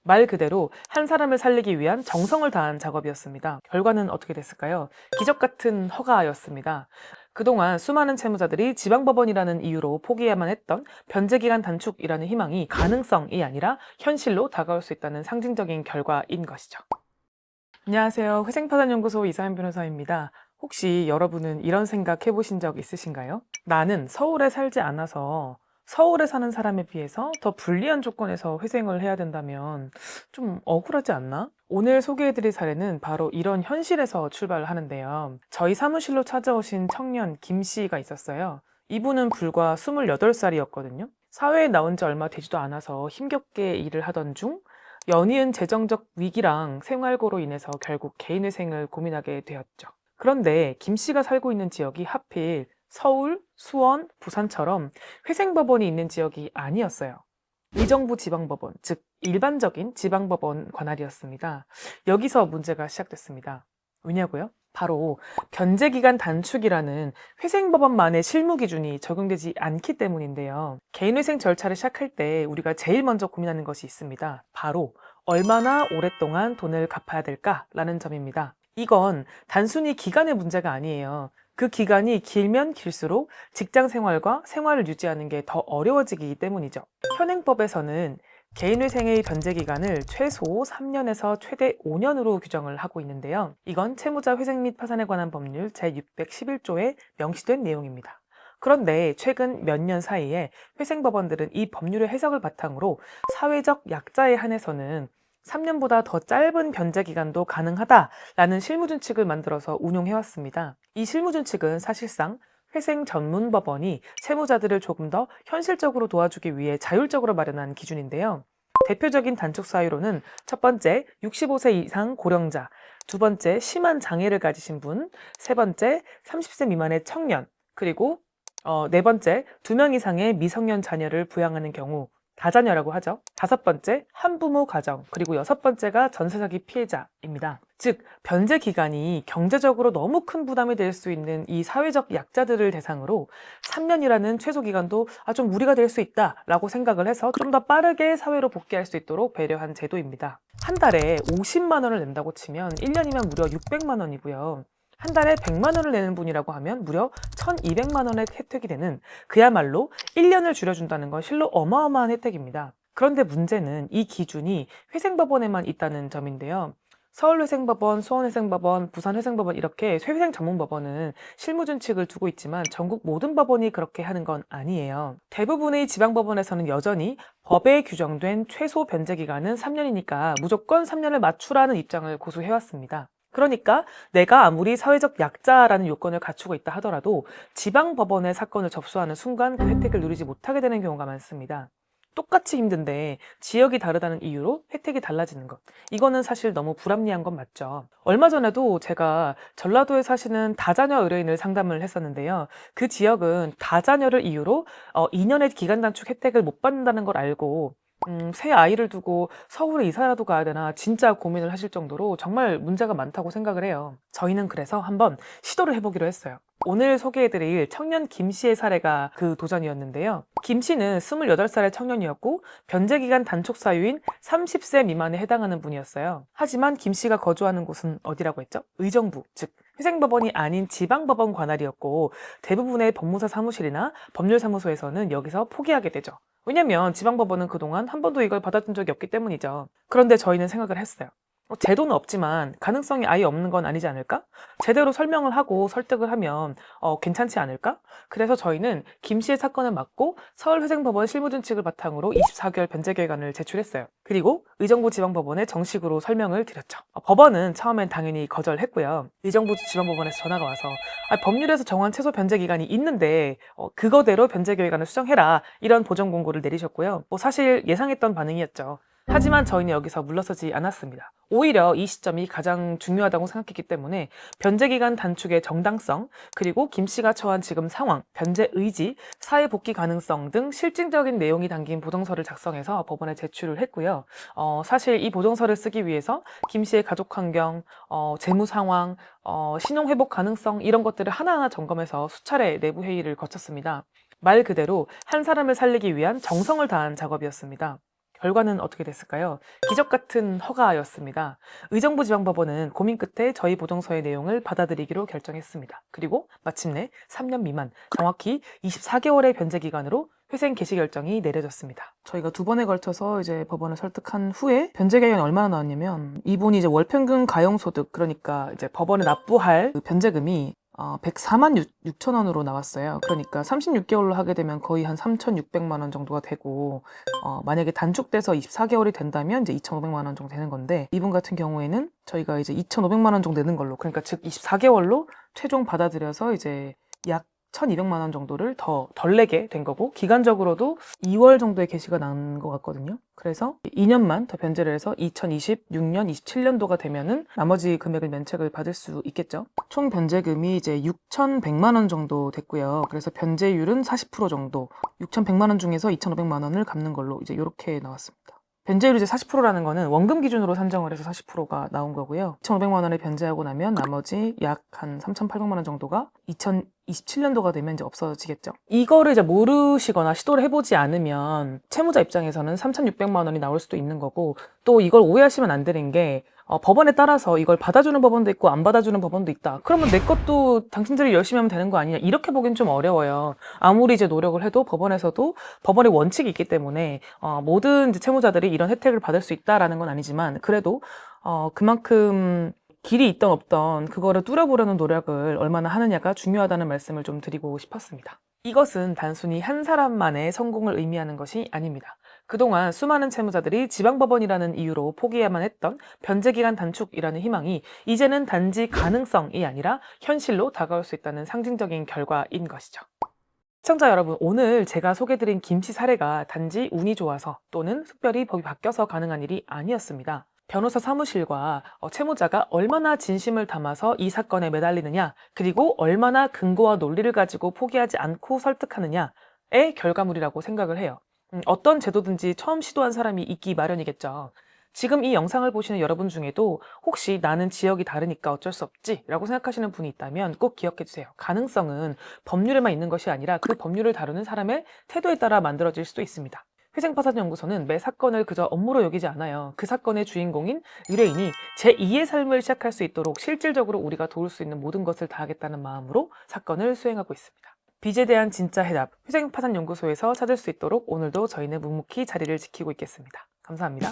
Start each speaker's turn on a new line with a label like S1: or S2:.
S1: 말 그대로 한 사람을 살리기 위한 정성을 다한 작업이었습니다. 결과는 어떻게 됐을까요? 기적 같은 허가였습니다. 그동안 수많은 채무자들이 지방법원이라는 이유로 포기해야만 했던 변제기간 단축이라는 희망이 가능성이 아니라 현실로 다가올 수 있다는 상징적인 결과인 것이죠. 안녕하세요. 회생파산연구소 이사연 변호사입니다. 혹시 여러분은 이런 생각 해보신 적 있으신가요? 나는 서울에 살지 않아서 서울에 사는 사람에 비해서 더 불리한 조건에서 회생을 해야 된다면 좀 억울하지 않나? 오늘 소개해드릴 사례는 바로 이런 현실에서 출발하는데요. 저희 사무실로 찾아오신 청년 김 씨가 있었어요. 이분은 불과 28살이었거든요. 사회에 나온 지 얼마 되지도 않아서 힘겹게 일을 하던 중 연이은 재정적 위기랑 생활고로 인해서 결국 개인회생을 고민하게 되었죠. 그런데 김 씨가 살고 있는 지역이 하필 서울, 수원, 부산처럼 회생법원이 있는 지역이 아니었어요. 의정부 지방법원, 즉 일반적인 지방법원 관할이었습니다. 여기서 문제가 시작됐습니다. 왜냐고요? 바로 변제기간 단축이라는 회생법원만의 실무 기준이 적용되지 않기 때문인데요. 개인회생 절차를 시작할 때 우리가 제일 먼저 고민하는 것이 있습니다. 바로 얼마나 오랫동안 돈을 갚아야 될까라는 점입니다. 이건 단순히 기간의 문제가 아니에요. 그 기간이 길면 길수록 직장 생활과 생활을 유지하는 게 더 어려워지기 때문이죠. 현행법에서는 개인회생의 변제기간을 최소 3년에서 최대 5년으로 규정을 하고 있는데요. 이건 채무자 회생 및 파산에 관한 법률 제611조에 명시된 내용입니다. 그런데 최근 몇 년 사이에 회생법원들은 이 법률의 해석을 바탕으로 사회적 약자에 한해서는 3년보다 더 짧은 변제기간도 가능하다라는 실무준칙을 만들어서 운용해왔습니다. 이 실무준칙은 사실상 회생 전문 법원이 채무자들을 조금 더 현실적으로 도와주기 위해 자율적으로 마련한 기준인데요. 대표적인 단축 사유로는 첫 번째 65세 이상 고령자, 두 번째 심한 장애를 가지신 분, 세 번째 30세 미만의 청년, 그리고 네 번째 2명 이상의 미성년 자녀를 부양하는 경우, 다자녀라고 하죠. 다섯 번째, 한부모 가정, 그리고 여섯 번째가 전세사기 피해자입니다. 즉, 변제 기간이 경제적으로 너무 큰 부담이 될 수 있는 이 사회적 약자들을 대상으로 3년이라는 최소 기간도 좀 무리가 될 수 있다라고 생각을 해서 좀 더 빠르게 사회로 복귀할 수 있도록 배려한 제도입니다. 한 달에 50만 원을 낸다고 치면 1년이면 무려 600만 원이고요. 한 달에 100만 원을 내는 분이라고 하면 무려 1200만 원의 혜택이 되는 그야말로 1년을 줄여준다는 건 실로 어마어마한 혜택입니다. 그런데 문제는 이 기준이 회생법원에만 있다는 점인데요. 서울회생법원, 수원회생법원, 부산회생법원 이렇게 회생 전문법원은 실무준칙을 두고 있지만 전국 모든 법원이 그렇게 하는 건 아니에요. 대부분의 지방법원에서는 여전히 법에 규정된 최소 변제기간은 3년이니까 무조건 3년을 맞추라는 입장을 고수해왔습니다. 그러니까 내가 아무리 사회적 약자라는 요건을 갖추고 있다 하더라도 지방법원의 사건을 접수하는 순간 그 혜택을 누리지 못하게 되는 경우가 많습니다. 똑같이 힘든데 지역이 다르다는 이유로 혜택이 달라지는 것. 이거는 사실 너무 불합리한 건 맞죠. 얼마 전에도 제가 전라도에 사시는 다자녀 의뢰인을 상담을 했었는데요. 그 지역은 다자녀를 이유로 2년의 기간 단축 혜택을 못 받는다는 걸 알고 새 아이를 두고 서울에 이사라도 가야 되나 진짜 고민을 하실 정도로 정말 문제가 많다고 생각을 해요. 저희는 그래서 한번 시도를 해보기로 했어요. 오늘 소개해드릴 청년 김 씨의 사례가 그 도전이었는데요. 김 씨는 28살의 청년이었고 변제기간 단축 사유인 30세 미만에 해당하는 분이었어요. 하지만 김 씨가 거주하는 곳은 어디라고 했죠? 의정부, 즉 회생법원이 아닌 지방법원 관할이었고 대부분의 법무사 사무실이나 법률사무소에서는 여기서 포기하게 되죠. 왜냐면 지방법원은 그동안 한 번도 이걸 받아준 적이 없기 때문이죠. 그런데 저희는 생각을 했어요. 제도는 없지만 가능성이 아예 없는 건 아니지 않을까? 제대로 설명을 하고 설득을 하면 괜찮지 않을까? 그래서 저희는 김 씨의 사건을 맡고 서울회생법원 실무준칙을 바탕으로 24개월 변제계획안을 제출했어요. 그리고 의정부 지방법원에 정식으로 설명을 드렸죠. 법원은 처음엔 당연히 거절했고요. 의정부 지방법원에서 전화가 와서 법률에서 정한 최소 변제기간이 있는데 그거대로 변제계획안을 수정해라 이런 보정 공고를 내리셨고요. 사실 예상했던 반응이었죠. 하지만 저희는 여기서 물러서지 않았습니다. 오히려 이 시점이 가장 중요하다고 생각했기 때문에 변제기간 단축의 정당성, 그리고 김 씨가 처한 지금 상황, 변제 의지, 사회 복귀 가능성 등 실질적인 내용이 담긴 보정서를 작성해서 법원에 제출을 했고요. 사실 이 보정서를 쓰기 위해서 김 씨의 가족 환경, 재무 상황, 신용 회복 가능성 이런 것들을 하나하나 점검해서 수차례 내부 회의를 거쳤습니다. 말 그대로 한 사람을 살리기 위한 정성을 다한 작업이었습니다. 결과는 어떻게 됐을까요? 기적 같은 허가였습니다. 의정부 지방법원은 고민 끝에 저희 보동서의 내용을 받아들이기로 결정했습니다. 그리고 마침내 3년 미만, 정확히 24개월의 변제 기간으로 회생 개시 결정이 내려졌습니다. 저희가 두 번에 걸쳐서 이제 법원을 설득한 후에 변제 기간이 얼마나 나왔냐면, 이분이 이제 월평균 가용소득, 그러니까 이제 법원에 납부할 그 변제금이 104만 6천 원으로 나왔어요. 그러니까 36개월로 하게 되면 거의 한 3,600만 원 정도가 되고, 만약에 단축돼서 24개월이 된다면 이제 2,500만 원 정도 되는 건데, 이분 같은 경우에는 저희가 이제 2,500만 원 정도 내는 걸로, 그러니까 즉 24개월로 최종 받아들여서 이제 약 1,200만 원 정도를 덜 내게 된 거고, 기간적으로도 2월 정도에 개시가 난 것 같거든요. 그래서 2년만 더 변제를 해서 2026년, 27년도가 되면은 나머지 금액을 면책을 받을 수 있겠죠. 총 변제금이 이제 6,100만 원 정도 됐고요. 그래서 변제율은 40% 정도, 6,100만 원 중에서 2,500만 원을 갚는 걸로 이제 이렇게 나왔습니다. 변제율이 이제 40%라는 거는 원금 기준으로 산정을 해서 40%가 나온 거고요. 2,500만 원을 변제하고 나면 나머지 약 한 3,800만 원 정도가 2027년도가 되면 이제 없어지겠죠. 이거를 이제 모르시거나 시도를 해보지 않으면 채무자 입장에서는 3,600만 원이 나올 수도 있는 거고, 또 이걸 오해하시면 안 되는 게, 법원에 따라서 이걸 받아주는 법원도 있고 안 받아주는 법원도 있다. 그러면 내 것도 당신들이 열심히 하면 되는 거 아니냐, 이렇게 보기엔 좀 어려워요. 아무리 이제 노력을 해도 법원에서도 법원의 원칙이 있기 때문에 모든 이제 채무자들이 이런 혜택을 받을 수 있다라는 건 아니지만, 그래도 그만큼 길이 있던 없던 그거를 뚫어보려는 노력을 얼마나 하느냐가 중요하다는 말씀을 좀 드리고 싶었습니다. 이것은 단순히 한 사람만의 성공을 의미하는 것이 아닙니다. 그동안 수많은 채무자들이 지방법원이라는 이유로 포기해야만 했던 변제기간 단축이라는 희망이 이제는 단지 가능성이 아니라 현실로 다가올 수 있다는 상징적인 결과인 것이죠. 시청자 여러분, 오늘 제가 소개드린 김씨 사례가 단지 운이 좋아서 또는 특별히 법이 바뀌어서 가능한 일이 아니었습니다. 변호사 사무실과 채무자가 얼마나 진심을 담아서 이 사건에 매달리느냐, 그리고 얼마나 근거와 논리를 가지고 포기하지 않고 설득하느냐의 결과물이라고 생각을 해요. 어떤 제도든지 처음 시도한 사람이 있기 마련이겠죠. 지금 이 영상을 보시는 여러분 중에도 혹시 나는 지역이 다르니까 어쩔 수 없지 라고 생각하시는 분이 있다면 꼭 기억해 주세요. 가능성은 법률에만 있는 것이 아니라 그 법률을 다루는 사람의 태도에 따라 만들어질 수도 있습니다. 회생파산연구소는 매 사건을 그저 업무로 여기지 않아요. 그 사건의 주인공인 의뢰인이 제2의 삶을 시작할 수 있도록 실질적으로 우리가 도울 수 있는 모든 것을 다하겠다는 마음으로 사건을 수행하고 있습니다. 빚에 대한 진짜 해답, 회생파산연구소에서 찾을 수 있도록 오늘도 저희는 묵묵히 자리를 지키고 있겠습니다. 감사합니다.